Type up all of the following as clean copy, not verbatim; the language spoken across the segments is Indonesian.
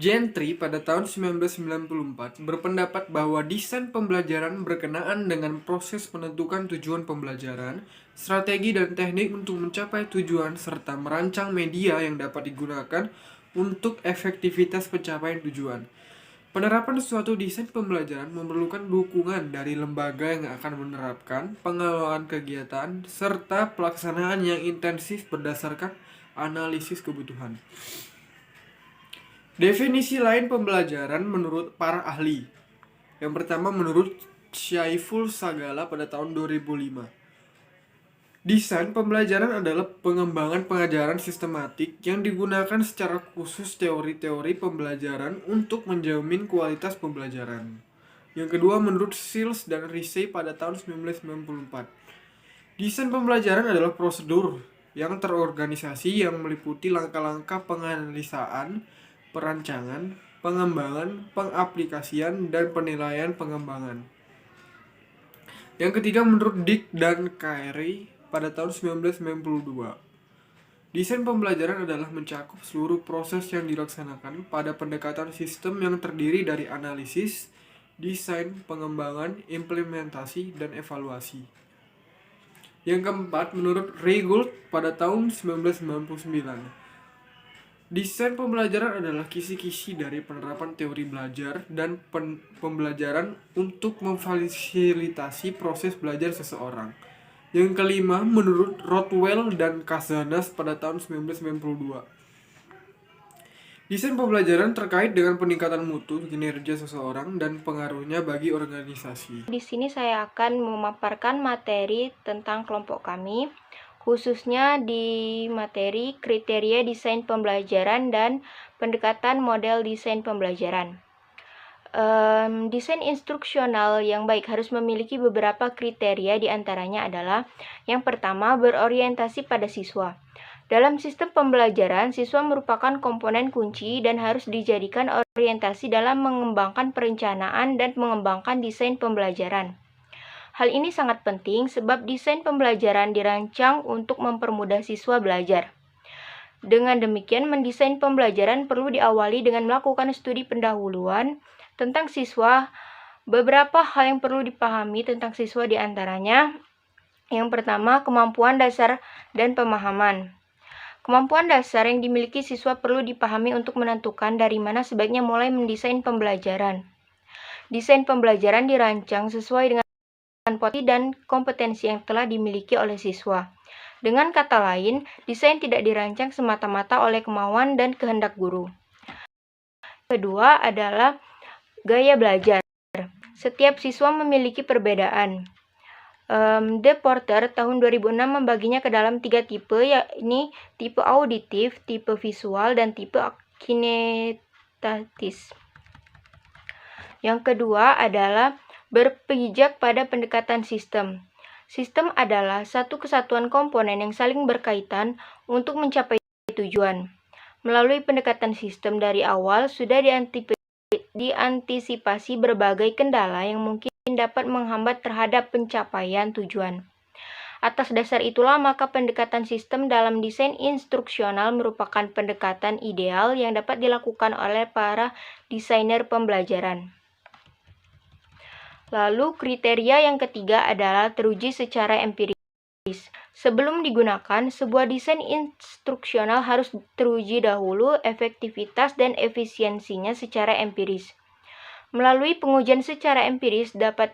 Gentry pada tahun 1994 berpendapat bahwa desain pembelajaran berkenaan dengan proses menentukan tujuan pembelajaran, strategi dan teknik untuk mencapai tujuan, serta merancang media yang dapat digunakan untuk efektivitas pencapaian tujuan. Penerapan suatu desain pembelajaran memerlukan dukungan dari lembaga yang akan menerapkan, pengelolaan kegiatan, serta pelaksanaan yang intensif berdasarkan analisis kebutuhan. Definisi lain pembelajaran menurut para ahli. Yang pertama menurut Syaiful Sagala pada tahun 2005. Desain pembelajaran adalah pengembangan pengajaran sistematik yang digunakan secara khusus teori-teori pembelajaran untuk menjamin kualitas pembelajaran. Yang kedua menurut Sills dan Risey pada tahun 1994. Desain pembelajaran adalah prosedur yang terorganisasi yang meliputi langkah-langkah penganalisaan, perancangan, pengembangan, pengaplikasian, dan penilaian pengembangan. Yang ketiga menurut Dick dan Carey pada tahun 1992. Desain pembelajaran adalah mencakup seluruh proses yang dilaksanakan pada pendekatan sistem yang terdiri dari analisis, desain, pengembangan, implementasi, dan evaluasi. Yang keempat, menurut Ray Gould pada tahun 1999, desain pembelajaran adalah kisi-kisi dari penerapan teori belajar dan pembelajaran untuk memfasilitasi proses belajar seseorang. Yang kelima, menurut Rothwell dan Casanas pada tahun 1992, desain pembelajaran terkait dengan peningkatan mutu, kinerja seseorang, dan pengaruhnya bagi organisasi. Di sini saya akan memaparkan materi tentang kelompok kami, khususnya di materi kriteria desain pembelajaran dan pendekatan model desain pembelajaran. Desain instruksional yang baik harus memiliki beberapa kriteria, diantaranya adalah yang pertama, berorientasi pada siswa. Dalam sistem pembelajaran, siswa merupakan komponen kunci dan harus dijadikan orientasi dalam mengembangkan perencanaan dan mengembangkan desain pembelajaran. Hal ini sangat penting sebab desain pembelajaran dirancang untuk mempermudah siswa belajar. Dengan demikian, mendesain pembelajaran perlu diawali dengan melakukan studi pendahuluan tentang siswa. Beberapa hal yang perlu dipahami tentang siswa diantaranya, yang pertama, kemampuan dasar dan pemahaman. Kemampuan dasar yang dimiliki siswa perlu dipahami untuk menentukan dari mana sebaiknya mulai mendesain pembelajaran. Desain pembelajaran dirancang sesuai dengan potensi dan kompetensi yang telah dimiliki oleh siswa. Dengan kata lain, desain tidak dirancang semata-mata oleh kemauan dan kehendak guru. Kedua adalah gaya belajar. Setiap siswa memiliki perbedaan. De Porter tahun 2006 membaginya ke dalam 3 tipe, yakni tipe auditif, tipe visual, dan tipe kinestatis. Yang kedua adalah berpijak pada pendekatan sistem. Sistem adalah satu kesatuan komponen yang saling berkaitan untuk mencapai tujuan. Melalui pendekatan sistem dari awal sudah diantisipasi berbagai kendala yang mungkin dapat menghambat terhadap pencapaian tujuan. Atas dasar itulah, maka pendekatan sistem dalam desain instruksional merupakan pendekatan ideal yang dapat dilakukan oleh para desainer pembelajaran. Lalu, kriteria yang ketiga adalah teruji secara empiris. Sebelum digunakan, sebuah desain instruksional harus teruji dahulu efektivitas dan efisiensinya secara empiris. Melalui pengujian secara empiris dapat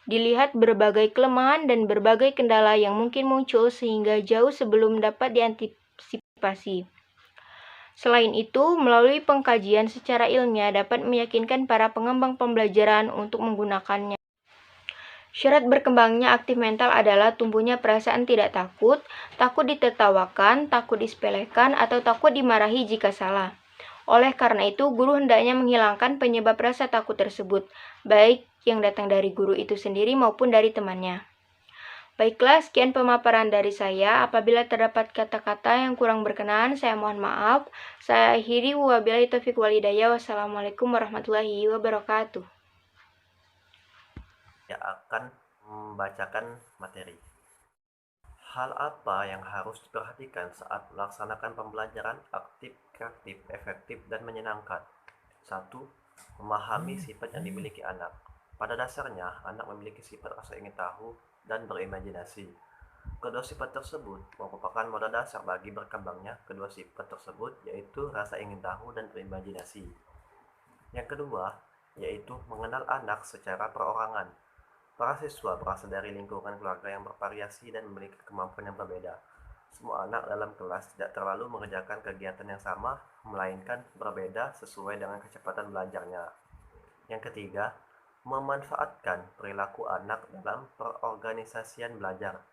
dilihat berbagai kelemahan dan berbagai kendala yang mungkin muncul sehingga jauh sebelum dapat diantisipasi. Selain itu, melalui pengkajian secara ilmiah dapat meyakinkan para pengembang pembelajaran untuk menggunakannya. Syarat berkembangnya aktif mental adalah tumbuhnya perasaan tidak takut, takut ditertawakan, takut disepelekan, atau takut dimarahi jika salah. Oleh karena itu, guru hendaknya menghilangkan penyebab rasa takut tersebut, baik yang datang dari guru itu sendiri maupun dari temannya. Baiklah, sekian pemaparan dari saya. Apabila terdapat kata-kata yang kurang berkenan, saya mohon maaf. Saya akhiri, wabillahi taufiq wal hidayah. Wassalamualaikum warahmatullahi wabarakatuh. Yang akan membacakan materi. Hal apa yang harus diperhatikan saat melaksanakan pembelajaran aktif, kreatif, efektif, dan menyenangkan? 1. Memahami sifat yang dimiliki anak. Pada dasarnya, anak memiliki sifat rasa ingin tahu dan berimajinasi. Kedua sifat tersebut merupakan modal dasar bagi berkembangnya kedua sifat tersebut, yaitu rasa ingin tahu dan berimajinasi. Yang kedua, yaitu mengenal anak secara perorangan. Para siswa berasal dari lingkungan keluarga yang bervariasi dan memiliki kemampuan yang berbeda. Semua anak dalam kelas tidak terlalu mengerjakan kegiatan yang sama, melainkan berbeda sesuai dengan kecepatan belajarnya. Yang ketiga, memanfaatkan perilaku anak dalam perorganisasian belajar.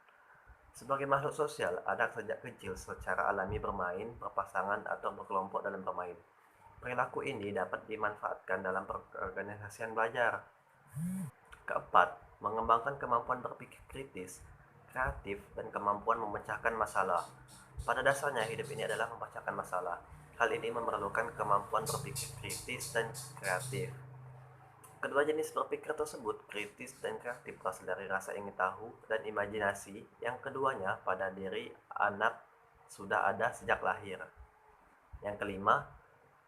Sebagai makhluk sosial, anak sejak kecil secara alami bermain, berpasangan, atau berkelompok dalam bermain. Perilaku ini dapat dimanfaatkan dalam perorganisasian belajar. Keempat, mengembangkan kemampuan berpikir kritis, kreatif, dan kemampuan memecahkan masalah. Pada dasarnya, hidup ini adalah memecahkan masalah. Hal ini memerlukan kemampuan berpikir kritis dan kreatif. Kedua jenis berpikir tersebut, kritis dan kreatif, berasal dari rasa ingin tahu dan imajinasi, yang keduanya pada diri anak sudah ada sejak lahir. Yang kelima,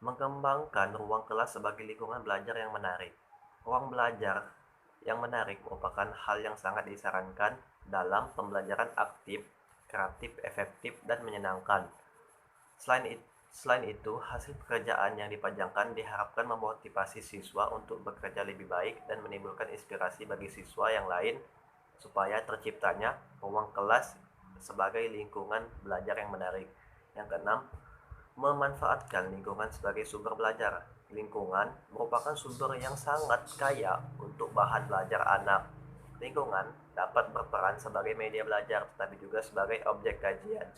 mengembangkan ruang kelas sebagai lingkungan belajar yang menarik. Ruang belajar yang menarik merupakan hal yang sangat disarankan dalam pembelajaran aktif, kreatif, efektif, dan menyenangkan. Selain itu, hasil pekerjaan yang dipajangkan diharapkan memotivasi siswa untuk bekerja lebih baik dan menimbulkan inspirasi bagi siswa yang lain supaya terciptanya ruang kelas sebagai lingkungan belajar yang menarik. Yang keenam, memanfaatkan lingkungan sebagai sumber belajar. Lingkungan merupakan sumber yang sangat kaya untuk bahan belajar anak. Lingkungan dapat berperan sebagai media belajar, tetapi juga sebagai objek kajian.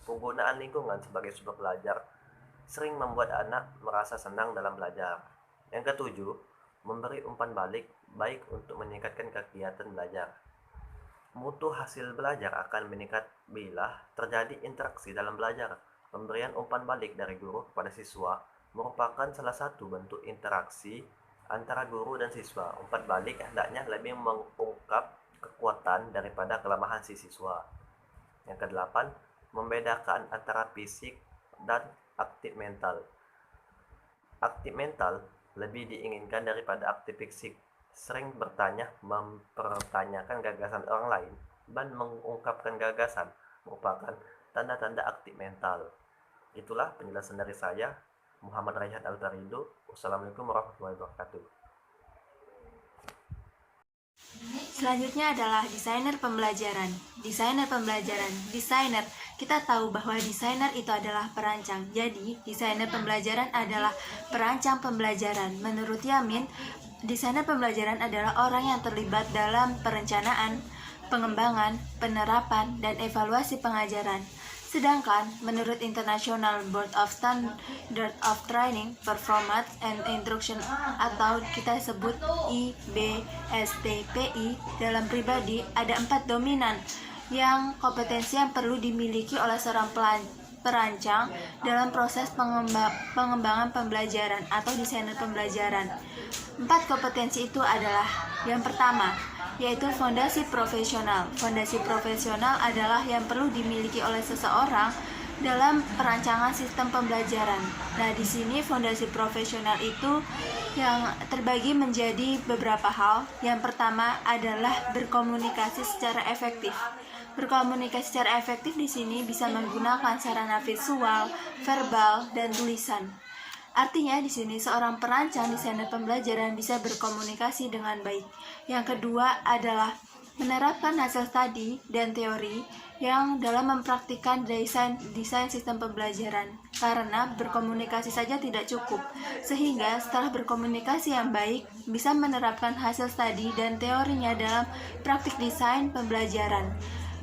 Penggunaan lingkungan sebagai sumber belajar sering membuat anak merasa senang dalam belajar. Yang ketujuh, memberi umpan balik baik untuk meningkatkan kegiatan belajar. Mutu hasil belajar akan meningkat bila terjadi interaksi dalam belajar. Pemberian umpan balik dari guru kepada siswa merupakan salah satu bentuk interaksi antara guru dan siswa. Umpan balik hendaknya lebih mengungkap kekuatan daripada kelemahan si siswa. Yang kedelapan, membedakan antara fisik dan aktif mental. Aktif mental lebih diinginkan daripada aktif fisik. Sering bertanya, mempertanyakan gagasan orang lain, dan mengungkapkan gagasan merupakan tanda-tanda aktif mental. Itulah penjelasan dari saya, Muhammad Raihan Altarido. Wassalamualaikum warahmatullahi wabarakatuh. Selanjutnya adalah desainer pembelajaran. Desainer. Kita tahu bahwa desainer itu adalah perancang. Jadi, desainer pembelajaran adalah perancang pembelajaran. Menurut Yamin, desainer pembelajaran adalah orang yang terlibat dalam perencanaan, pengembangan, penerapan, dan evaluasi pengajaran. Sedangkan, menurut International Board of Standard of Training, Performance and Instruction atau kita sebut IBSTPI, dalam pribadi ada 4 dominan yang kompetensi yang perlu dimiliki oleh seorang perancang dalam proses pengembangan pembelajaran atau desainer pembelajaran. 4 kompetensi itu adalah yang pertama, yaitu fondasi profesional. Fondasi profesional adalah yang perlu dimiliki oleh seseorang dalam perancangan sistem pembelajaran. Nah, di sini fondasi profesional itu yang terbagi menjadi beberapa hal. Yang pertama adalah berkomunikasi secara efektif. Berkomunikasi secara efektif di sini bisa menggunakan sarana visual, verbal, dan tulisan. Artinya di sini seorang perancang desainer pembelajaran bisa berkomunikasi dengan baik. Yang kedua adalah menerapkan hasil studi dan teori yang dalam mempraktikkan desain sistem pembelajaran. Karena berkomunikasi saja tidak cukup, sehingga setelah berkomunikasi yang baik bisa menerapkan hasil studi dan teorinya dalam praktik desain pembelajaran.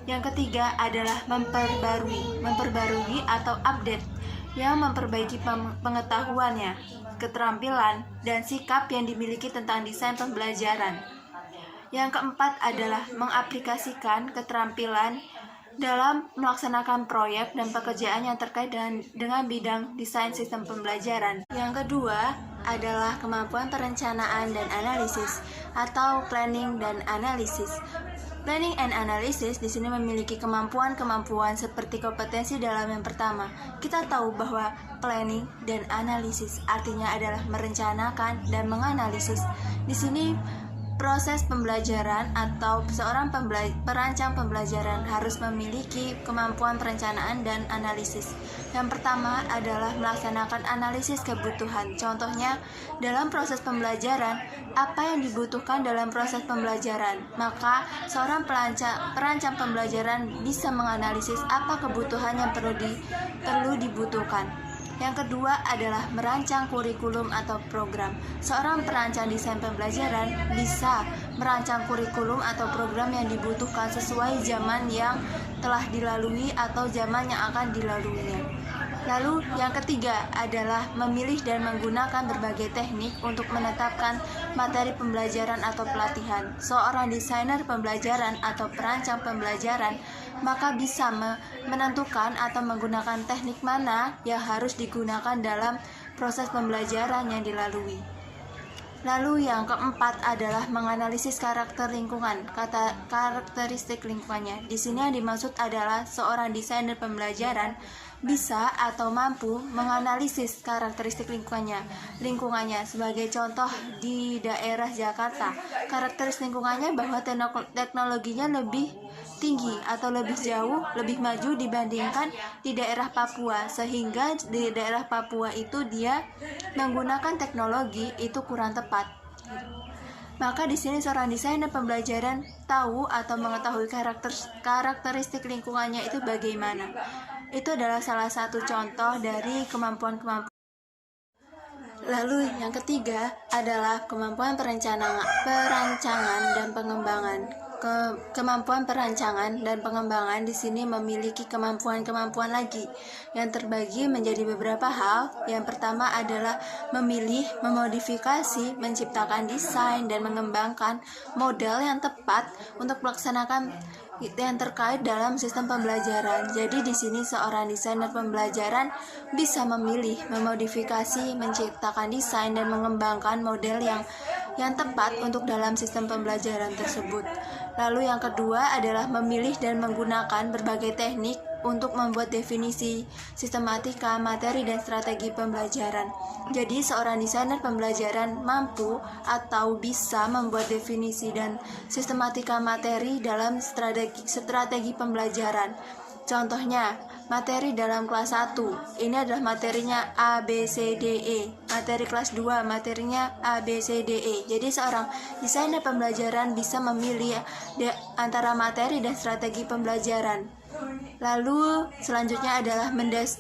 Yang ketiga adalah memperbarui atau update, yang memperbaiki pengetahuannya, keterampilan, dan sikap yang dimiliki tentang desain pembelajaran. Yang keempat adalah mengaplikasikan keterampilan dalam melaksanakan proyek dan pekerjaan yang terkait dengan bidang desain sistem pembelajaran. Yang kedua adalah kemampuan perencanaan dan analisis atau planning dan analisis. Planning and analysis di sini memiliki kemampuan-kemampuan seperti kompetensi dalam yang pertama. Kita tahu bahwa planning dan analisis artinya adalah merencanakan dan menganalisis. Di sini proses pembelajaran atau seorang perancang pembelajaran harus memiliki kemampuan perencanaan dan analisis. Yang pertama adalah melaksanakan analisis kebutuhan. Contohnya, dalam proses pembelajaran, apa yang dibutuhkan dalam proses pembelajaran? Maka, seorang perancang pembelajaran bisa menganalisis apa kebutuhan yang perlu dibutuhkan. Yang kedua adalah merancang kurikulum atau program. Seorang perancang desain pembelajaran bisa merancang kurikulum atau program yang dibutuhkan sesuai zaman yang telah dilalui atau zaman yang akan dilaluinya. Lalu yang ketiga adalah memilih dan menggunakan berbagai teknik untuk menetapkan materi pembelajaran atau pelatihan. Seorang desainer pembelajaran atau perancang pembelajaran maka bisa menentukan atau menggunakan teknik mana yang harus digunakan dalam proses pembelajaran yang dilalui. Lalu yang keempat adalah menganalisis karakter lingkungan, karakteristik lingkungannya. Di sini yang dimaksud adalah seorang desainer pembelajaran bisa atau mampu menganalisis karakteristik lingkungannya. Sebagai contoh di daerah Jakarta, karakteristik lingkungannya bahwa teknologinya lebih tinggi atau lebih jauh, lebih maju dibandingkan di daerah Papua, sehingga di daerah Papua itu dia menggunakan teknologi itu kurang tepat. Maka di sini seorang desainer pembelajaran tahu atau mengetahui karakteristik lingkungannya itu bagaimana. Itu adalah salah satu contoh dari kemampuan-kemampuan. Lalu yang ketiga adalah kemampuan perancangan dan pengembangan. Kemampuan perancangan dan pengembangan di sini memiliki kemampuan-kemampuan lagi yang terbagi menjadi beberapa hal. Yang pertama adalah memilih, memodifikasi, menciptakan desain dan mengembangkan model yang tepat untuk melaksanakan yang terkait dalam sistem pembelajaran. Jadi di sini seorang desainer pembelajaran bisa memilih, memodifikasi, menciptakan desain dan mengembangkan model yang tepat untuk dalam sistem pembelajaran tersebut. Lalu yang kedua adalah memilih dan menggunakan berbagai teknik untuk membuat definisi, sistematika, materi, dan strategi pembelajaran. Jadi seorang desainer pembelajaran mampu atau bisa membuat definisi dan sistematika materi dalam strategi pembelajaran. Contohnya, materi dalam kelas 1, ini adalah materinya A, B, C, D, E. Materi kelas 2, materinya A, B, C, D, E. Jadi seorang desainer pembelajaran bisa memilih antara materi dan strategi pembelajaran. Lalu selanjutnya adalah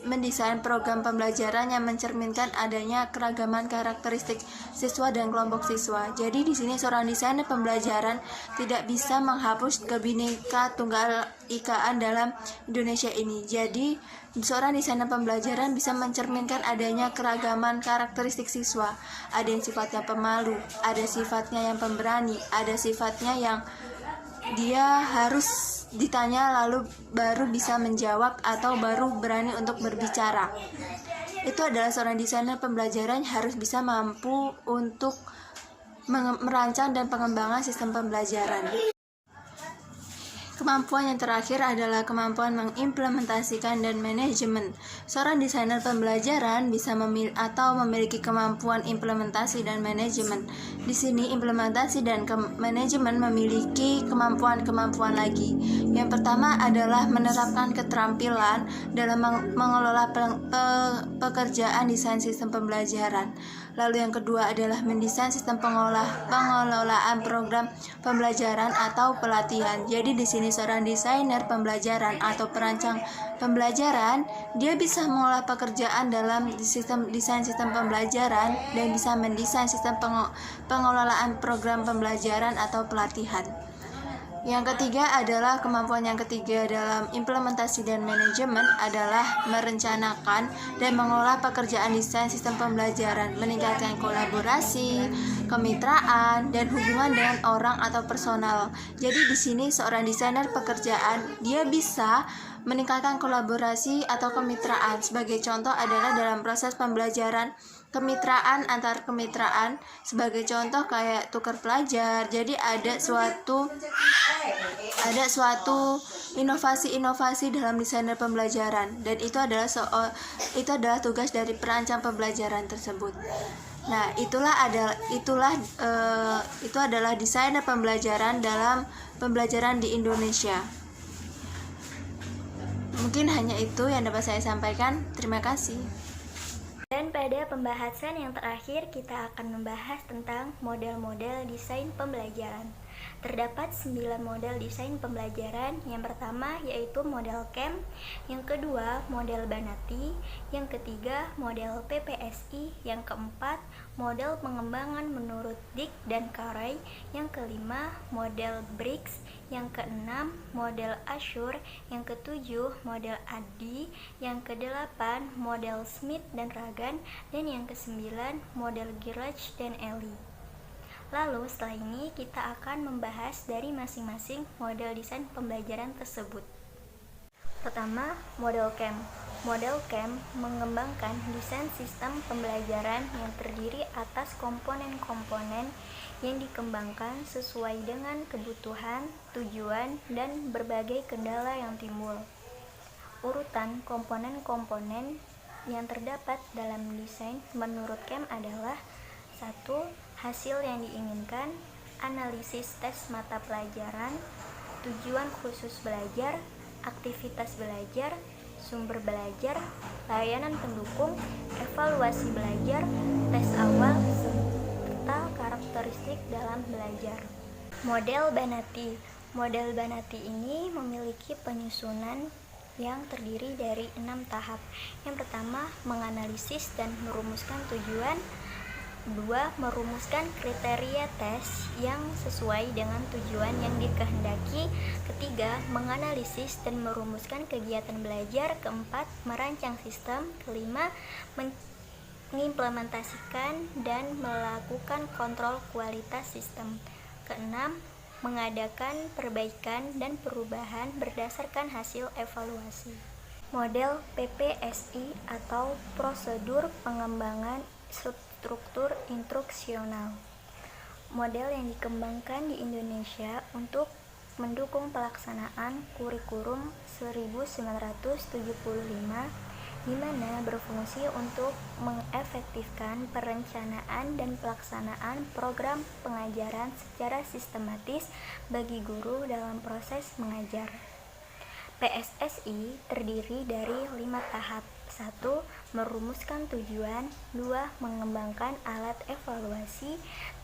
mendesain program pembelajaran yang mencerminkan adanya keragaman karakteristik siswa dan kelompok siswa. Jadi di sini seorang desainer pembelajaran tidak bisa menghapus Bhinneka Tunggal Ikaan dalam Indonesia ini. Jadi seorang desainer pembelajaran bisa mencerminkan adanya keragaman karakteristik siswa. Ada yang sifatnya pemalu, ada sifatnya yang pemberani, ada sifatnya yang dia harus ditanya lalu baru bisa menjawab atau baru berani untuk berbicara. Itu adalah seorang desainer pembelajaran yang harus bisa mampu untuk merancang dan pengembangan sistem pembelajaran. Kemampuan yang terakhir adalah kemampuan mengimplementasikan dan manajemen. Seorang desainer pembelajaran bisa memiliki kemampuan implementasi dan manajemen. Di sini implementasi dan manajemen memiliki kemampuan-kemampuan lagi. Yang pertama adalah menerapkan keterampilan dalam mengelola pekerjaan desain sistem pembelajaran. Lalu yang kedua adalah mendesain sistem pengelolaan program pembelajaran atau pelatihan. Jadi di sini seorang desainer pembelajaran atau perancang pembelajaran, dia bisa mengolah pekerjaan dalam desain sistem pembelajaran dan bisa mendesain sistem pengelolaan program pembelajaran atau pelatihan. Yang ketiga adalah kemampuan yang ketiga dalam implementasi dan manajemen adalah merencanakan dan mengelola pekerjaan desain sistem pembelajaran, meningkatkan kolaborasi, kemitraan, dan hubungan dengan orang atau personal. Jadi di sini seorang desainer pekerjaan dia bisa meningkatkan kolaborasi atau kemitraan. Sebagai contoh adalah dalam proses pembelajaran kemitraan antar kemitraan, sebagai contoh kayak tukar pelajar. Jadi ada suatu inovasi-inovasi dalam desainer pembelajaran, dan itu adalah tugas dari perancang pembelajaran tersebut. Nah, itu adalah desainer pembelajaran dalam pembelajaran di Indonesia. Mungkin hanya itu yang dapat saya sampaikan. Terima kasih. Dan pada pembahasan yang terakhir, kita akan membahas tentang model-model desain pembelajaran. Terdapat 9 model desain pembelajaran. Yang pertama yaitu model CAM, yang kedua model Banati, yang ketiga model PPSI, yang keempat model pengembangan menurut Dick dan Carey, yang kelima model Briggs, yang keenam model Assur, yang ketujuh model Addy, yang kedelapan model Smith dan Ragan, dan yang kesembilan model Girach dan Ellie. Lalu setelah ini kita akan membahas dari masing-masing model desain pembelajaran tersebut. Pertama, model CAM. Model CAM mengembangkan desain sistem pembelajaran yang terdiri atas komponen-komponen yang dikembangkan sesuai dengan kebutuhan, tujuan, dan berbagai kendala yang timbul. Urutan komponen-komponen yang terdapat dalam desain menurut CAM adalah 1. Hasil yang diinginkan, analisis tes mata pelajaran, tujuan khusus belajar, aktivitas belajar, sumber belajar, layanan pendukung, evaluasi belajar, tes awal, serta karakteristik dalam belajar. Model Banati. Model Banati ini memiliki penyusunan yang terdiri dari 6 tahap. Yang pertama, menganalisis dan merumuskan tujuan. 2. Merumuskan kriteria tes yang sesuai dengan tujuan yang dikehendaki. 3. Menganalisis dan merumuskan kegiatan belajar. 4. Merancang sistem. 5. Mengimplementasikan dan melakukan kontrol kualitas sistem. 6. Mengadakan perbaikan dan perubahan berdasarkan hasil evaluasi. Model PPSI atau prosedur pengembangan struktur instruksional. Model yang dikembangkan di Indonesia untuk mendukung pelaksanaan kurikulum 1975, di mana berfungsi untuk mengefektifkan perencanaan dan pelaksanaan program pengajaran secara sistematis bagi guru dalam proses mengajar. PSSI terdiri dari 5 tahap. 1. Merumuskan tujuan. 2. Mengembangkan alat evaluasi.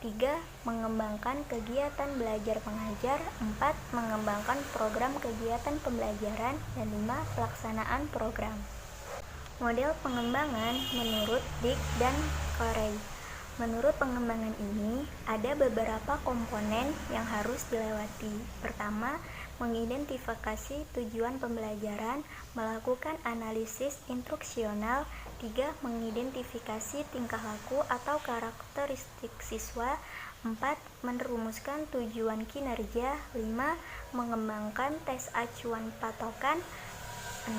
3. Mengembangkan kegiatan belajar pengajar. 4. Mengembangkan program kegiatan pembelajaran. Dan 5. Pelaksanaan program. Model pengembangan menurut Dick dan Carey. Menurut pengembangan ini, ada beberapa komponen yang harus dilewati. Pertama, mengidentifikasi tujuan pembelajaran, melakukan analisis instruksional. 3. Mengidentifikasi tingkah laku atau karakteristik siswa. 4. Merumuskan tujuan kinerja. 5. Mengembangkan tes acuan patokan. 6.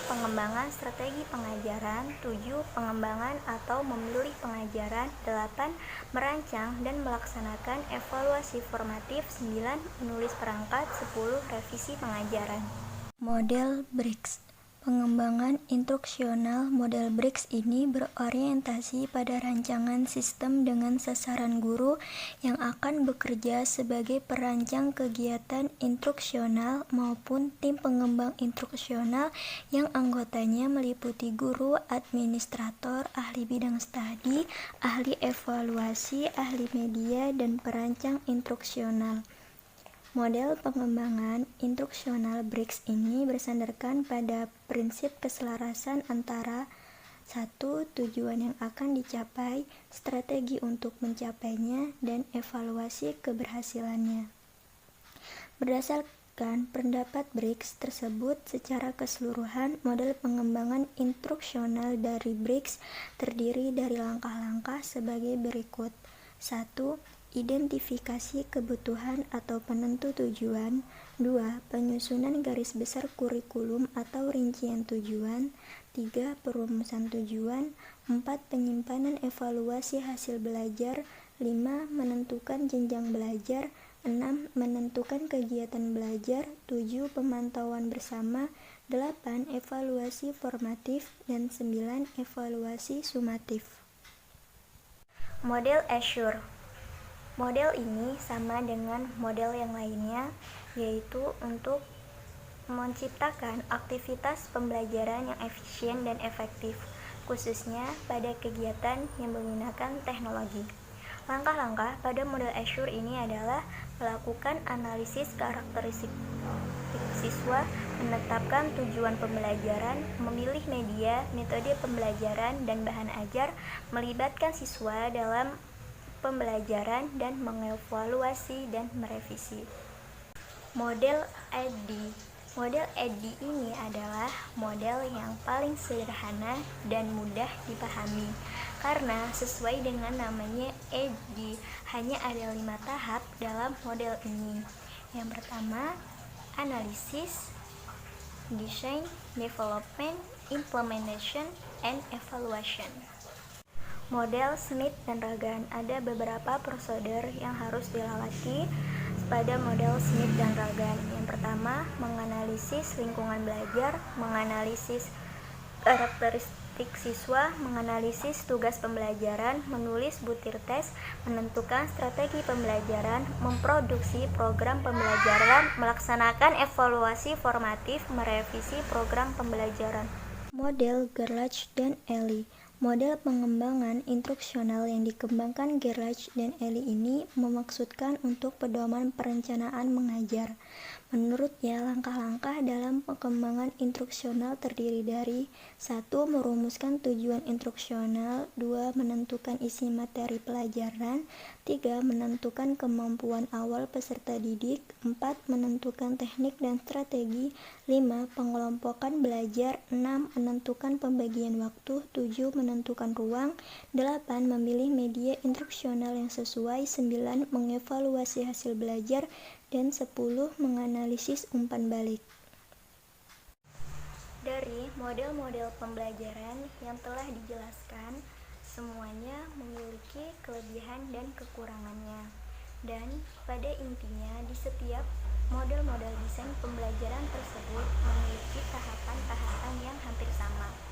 Pengembangan strategi pengajaran. 7. Pengembangan atau memilih pengajaran. 8. Merancang dan melaksanakan evaluasi formatif. 9. Menulis perangkat. 10. Revisi pengajaran. Model Briggs. Pengembangan instruksional model Briggs ini berorientasi pada rancangan sistem dengan sasaran guru yang akan bekerja sebagai perancang kegiatan instruksional maupun tim pengembang instruksional yang anggotanya meliputi guru, administrator, ahli bidang studi, ahli evaluasi, ahli media, dan perancang instruksional. Model pengembangan instruksional Briggs ini bersandarkan pada prinsip keselarasan antara 1. Tujuan yang akan dicapai, strategi untuk mencapainya, dan evaluasi keberhasilannya. Berdasarkan pendapat Briggs tersebut, secara keseluruhan, model pengembangan instruksional dari Briggs terdiri dari langkah-langkah sebagai berikut. 1. Identifikasi kebutuhan atau penentu tujuan. 2. Penyusunan garis besar kurikulum atau rincian tujuan. 3. Perumusan tujuan. 4. Penyimpanan evaluasi hasil belajar. 5. Menentukan jenjang belajar. 6. Menentukan kegiatan belajar. 7. Pemantauan bersama. 8. Evaluasi formatif. Dan 9. Evaluasi sumatif. Model Azure. Model ini sama dengan model yang lainnya, yaitu untuk menciptakan aktivitas pembelajaran yang efisien dan efektif, khususnya pada kegiatan yang menggunakan teknologi. Langkah-langkah pada model Azure ini adalah melakukan analisis karakteristik siswa, menetapkan tujuan pembelajaran, memilih media, metode pembelajaran, dan bahan ajar, melibatkan siswa dalam pembelajaran, dan mengevaluasi dan merevisi. Model EDD. Model EDD ini adalah model yang paling sederhana dan mudah dipahami karena sesuai dengan namanya EDD, hanya ada 5 tahap dalam model ini. Yang pertama, analisis, design, development, implementation, and evaluation. Model Smith dan Ragan. Ada beberapa prosedur yang harus dilewati pada model Smith dan Ragan. Yang pertama, menganalisis lingkungan belajar, menganalisis karakteristik siswa, menganalisis tugas pembelajaran, menulis butir tes, menentukan strategi pembelajaran, memproduksi program pembelajaran, melaksanakan evaluasi formatif, merevisi program pembelajaran. Model Gerlach dan Ely. Model pengembangan instruksional yang dikembangkan Gerlach dan Ely ini memaksudkan untuk pedoman perencanaan mengajar. Menurutnya, langkah-langkah dalam pengembangan instruksional terdiri dari 1. Merumuskan tujuan instruksional. 2. Menentukan isi materi pelajaran. 3. Menentukan kemampuan awal peserta didik. 4. Menentukan teknik dan strategi. 5. Pengelompokan belajar. 6. Menentukan pembagian waktu. 7. Menentukan ruang. 8. Memilih media instruksional yang sesuai. 9. Mengevaluasi hasil belajar. Dan 10. Menganalisis umpan balik. Dari model-model pembelajaran yang telah dijelaskan, semuanya memiliki kelebihan dan kekurangannya. Dan pada intinya, di setiap model-model desain pembelajaran tersebut memiliki tahapan-tahapan yang hampir sama.